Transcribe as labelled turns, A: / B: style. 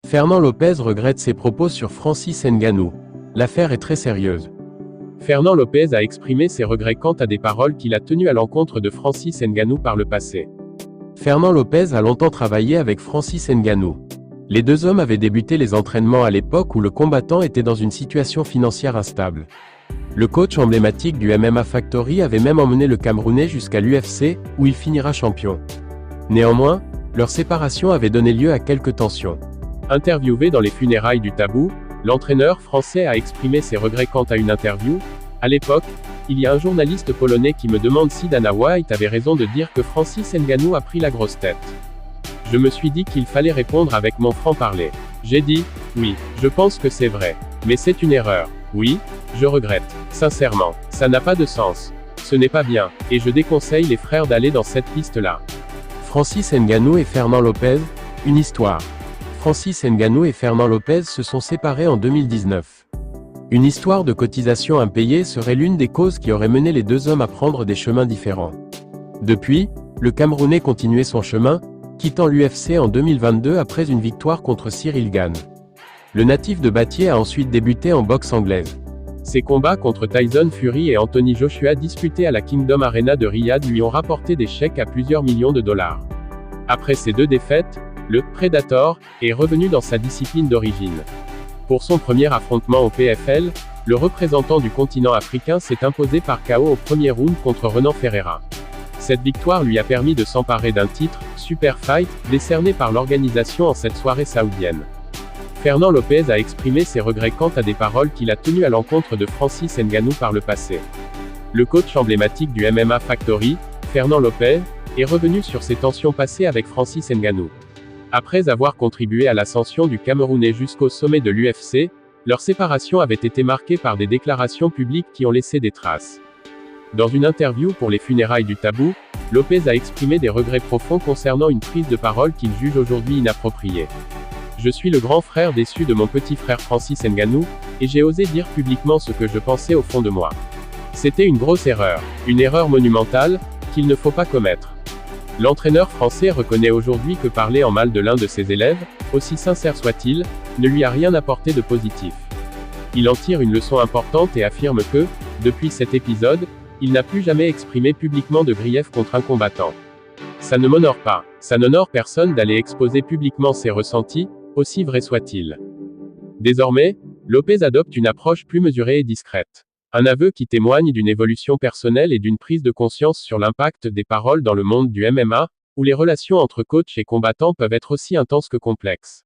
A: Fernand Lopez regrette ses propos sur Francis Ngannou. L'affaire est très sérieuse. Fernand Lopez a exprimé ses regrets quant à des paroles qu'il a tenues à l'encontre de Francis Ngannou par le passé. Fernand Lopez a longtemps travaillé avec Francis Ngannou. Les deux hommes avaient débuté les entraînements à l'époque où le combattant était dans une situation financière instable. Le coach emblématique du MMA Factory avait même emmené le Camerounais jusqu'à l'UFC, où il finira champion. Néanmoins, leur séparation avait donné lieu à quelques tensions. Interviewé dans les funérailles du Tabou, l'entraîneur français a exprimé ses regrets quant à une interview. À l'époque, il y a un journaliste polonais qui me demande si Dana White avait raison de dire que Francis Ngannou a pris la grosse tête. Je me suis dit qu'il fallait répondre avec mon franc-parler. J'ai dit, oui, je pense que c'est vrai. Mais c'est une erreur. Oui, je regrette. Sincèrement, ça n'a pas de sens. Ce n'est pas bien, et je déconseille les frères d'aller dans cette piste-là. Francis Ngannou et Fernand Lopez, une histoire. Francis Ngannou et Fernand Lopez se sont séparés en 2019. Une histoire de cotisation impayée serait l'une des causes qui aurait mené les deux hommes à prendre des chemins différents. Depuis, le Camerounais continuait son chemin, quittant l'UFC en 2022 après une victoire contre Cyril Gane. Le natif de Battier a ensuite débuté en boxe anglaise. Ses combats contre Tyson Fury et Anthony Joshua disputés à la Kingdom Arena de Riyad lui ont rapporté des chèques à plusieurs millions de dollars. Après ces deux défaites, le Predator est revenu dans sa discipline d'origine. Pour son premier affrontement au PFL, le représentant du continent africain s'est imposé par KO au premier round contre Renan Ferreira. Cette victoire lui a permis de s'emparer d'un titre, Super Fight, décerné par l'organisation en cette soirée saoudienne. Fernand Lopez a exprimé ses regrets quant à des paroles qu'il a tenues à l'encontre de Francis Ngannou par le passé. Le coach emblématique du MMA Factory, Fernand Lopez, est revenu sur ses tensions passées avec Francis Ngannou. Après avoir contribué à l'ascension du Camerounais jusqu'au sommet de l'UFC, leur séparation avait été marquée par des déclarations publiques qui ont laissé des traces. Dans une interview pour les funérailles du Tabou, Lopez a exprimé des regrets profonds concernant une prise de parole qu'il juge aujourd'hui inappropriée. Je suis le grand frère déçu de mon petit frère Francis Ngannou, et j'ai osé dire publiquement ce que je pensais au fond de moi. C'était une grosse erreur, une erreur monumentale, qu'il ne faut pas commettre. L'entraîneur français reconnaît aujourd'hui que parler en mal de l'un de ses élèves, aussi sincère soit-il, ne lui a rien apporté de positif. Il en tire une leçon importante et affirme que, depuis cet épisode, il n'a plus jamais exprimé publiquement de grief contre un combattant. Ça ne m'honore pas, ça n'honore personne d'aller exposer publiquement ses ressentis, aussi vrai soit-il. Désormais, Lopez adopte une approche plus mesurée et discrète. Un aveu qui témoigne d'une évolution personnelle et d'une prise de conscience sur l'impact des paroles dans le monde du MMA, où les relations entre coach et combattant peuvent être aussi intenses que complexes.